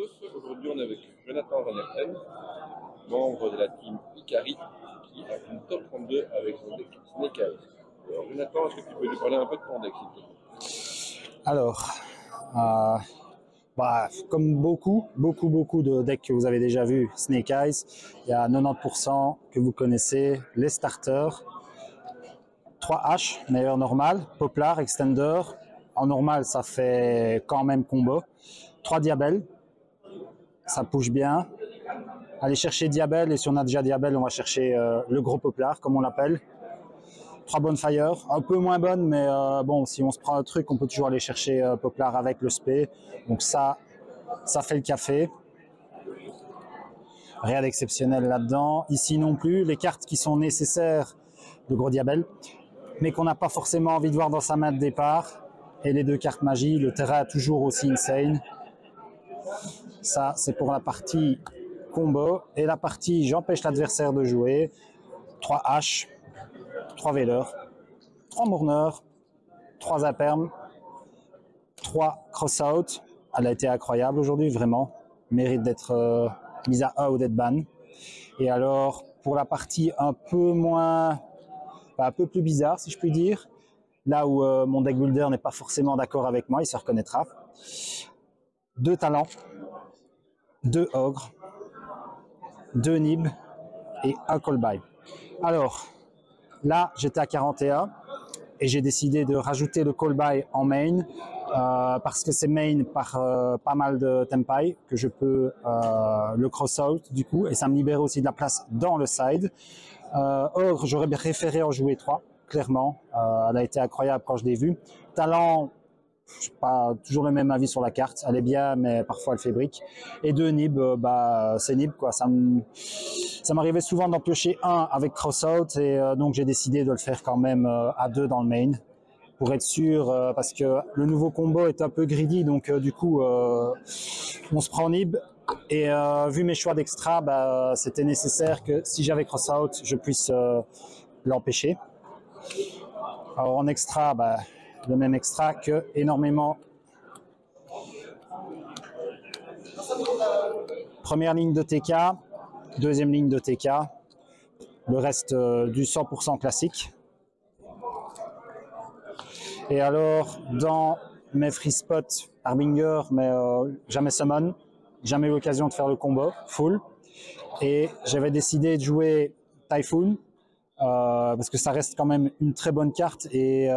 tous. Aujourd'hui, on est avec Jonathan Van Herten, membre de la team Ikari, qui a une top 32 avec son deck Snake Eyes. Alors, Jonathan, est-ce que tu peux nous parler un peu de ton deck, s'il te plaît? Alors, comme beaucoup de decks que vous avez déjà vu, Snake Eyes, il y a 90% que vous connaissez, les starters, 3 H, meilleur normal, Poplar, Extender, en normal ça fait quand même combo, 3 Diabel, ça push bien, allez chercher Diabel, et si on a déjà Diabel, on va chercher le gros Poplar, comme on l'appelle. 3 Bonfire, un peu moins bonnes, mais bon, si on se prend un truc, on peut toujours aller chercher Poplar avec le spé. Donc ça fait le café. Rien d'exceptionnel là-dedans. Ici non plus, les cartes qui sont nécessaires, de gros Diabel, mais qu'on n'a pas forcément envie de voir dans sa main de départ. Et les 2 cartes magie, le terrain toujours aussi insane. Ça, c'est pour la partie combo. Et la partie j'empêche l'adversaire de jouer. 3 H, 3 Veiler, 3 Mourner, 3 Aperm, 3 Crossout. Elle a été incroyable aujourd'hui, vraiment. Mérite d'être mise à A ou d'être ban. Et alors, pour la partie un peu moins, un peu plus bizarre, si je puis dire, là où mon deck builder n'est pas forcément d'accord avec moi, il se reconnaîtra. 2 talents, 2 ogres, 2 nibs et 1 callby. Alors, là, j'étais à 41 et j'ai décidé de rajouter le callby en main parce que c'est main par pas mal de tempai que je peux le cross-out du coup, et ça me libère aussi de la place dans le side. Ogre, j'aurais préféré en jouer 3, clairement. Elle a été incroyable quand je l'ai vue. Talent, je n'ai pas toujours le même avis sur la carte. Elle est bien, mais parfois elle fait brique. Et 2 nib, c'est nib, quoi. Ça m'arrivait souvent d'en piocher un avec crossout, et donc j'ai décidé de le faire quand même à 2 dans le main, pour être sûr, parce que le nouveau combo est un peu greedy, donc du coup, on se prend nib. Et vu mes choix d'extra, c'était nécessaire que si j'avais crossout, je puisse l'empêcher. Alors en extra, le même extra que énormément. Première ligne de TK, deuxième ligne de TK, le reste du 100% classique. Et alors, dans mes free spots, Harbinger, mais jamais summon, jamais eu l'occasion de faire le combo full. Et j'avais décidé de jouer Typhoon, parce que ça reste quand même une très bonne carte, et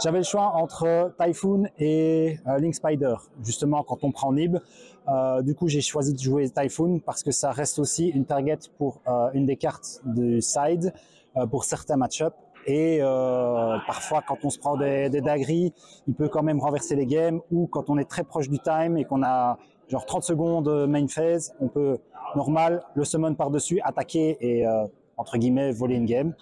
j'avais le choix entre Typhoon et Link Spider, justement quand on prend Nib. Du coup j'ai choisi de jouer Typhoon parce que ça reste aussi une target pour une des cartes du side pour certains match-ups, et parfois quand on se prend des dagris, il peut quand même renverser les games, ou quand on est très proche du time et qu'on a genre 30 secondes main phase, on peut normal le summon par-dessus, attaquer et entre guillemets voler une game.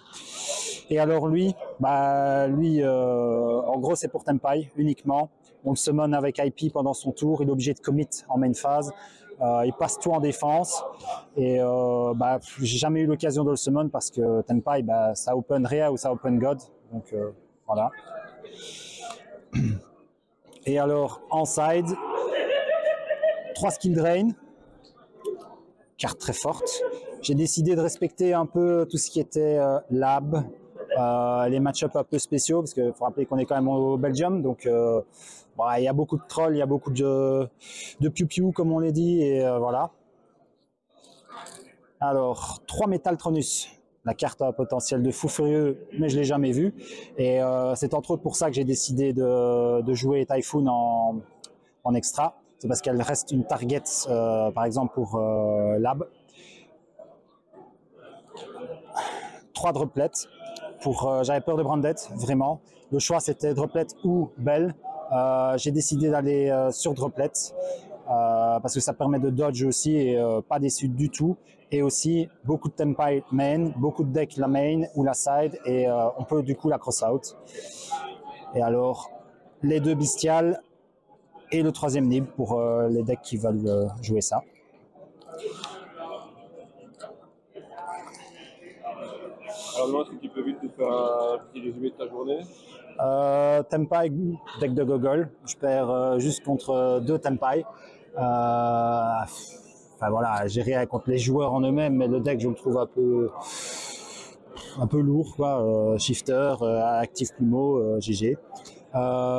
Et alors lui, en gros c'est pour tempai uniquement. On le summon avec IP pendant son tour, il est obligé de commit en main phase, il passe tout en défense, et j'ai jamais eu l'occasion de le summon parce que tempai, ça open Rhea ou ça open God, donc voilà. Et alors en side, 3 skill drain, carte très forte. J'ai décidé de respecter un peu tout ce qui était lab, les match-ups un peu spéciaux, parce qu'il faut rappeler qu'on est quand même au Belgium, donc il y a beaucoup de trolls, il y a beaucoup de piou-piou comme on les dit, et voilà. Alors, 3 Métaltronus, la carte a un potentiel de fou furieux, mais je ne l'ai jamais vue, et c'est entre autres pour ça que j'ai décidé de jouer Typhoon en extra. C'est parce qu'elle reste une target, par exemple pour lab. 3 droplets. J'avais peur de Branded, vraiment. Le choix c'était droplet ou belle. J'ai décidé d'aller sur droplet parce que ça permet de dodge aussi, et pas déçu du tout. Et aussi beaucoup de tempai main, beaucoup de decks la main ou la side, et on peut du coup la cross out. Et alors les 2 bestiales et le 3e nib pour les decks qui veulent jouer ça. Alors, est-ce que tu peux vite nous faire un petit résumé de ta journée? Tempai, deck de gogol. Je perds juste contre 2 tempai. Enfin voilà, j'ai rien contre les joueurs en eux-mêmes, mais le deck je le trouve un peu lourd, quoi. Shifter, Active Plumeau, GG.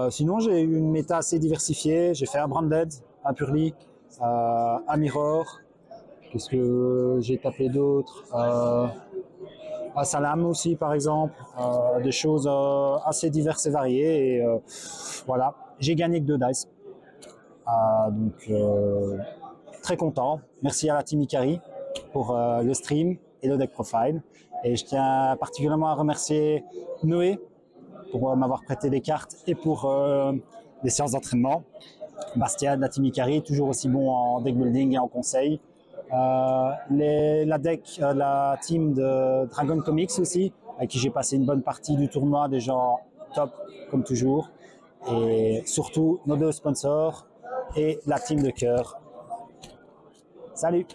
Sinon j'ai eu une méta assez diversifiée, j'ai fait un Branded, un Purely, un Mirror. Qu'est-ce que j'ai tapé d'autre? À Salam aussi par exemple, des choses assez diverses et variées. Et voilà, j'ai gagné que 2 dice. Donc très content. Merci à la team Ikari pour le stream et le deck profile. Et je tiens particulièrement à remercier Noé pour m'avoir prêté les cartes et pour les séances d'entraînement. Bastien de la team Ikari, toujours aussi bon en deck building et en conseil. La team de Dragon Comics aussi, avec qui j'ai passé une bonne partie du tournoi, des gens top comme toujours. Et surtout nos 2 sponsors et la team de cœur. Salut!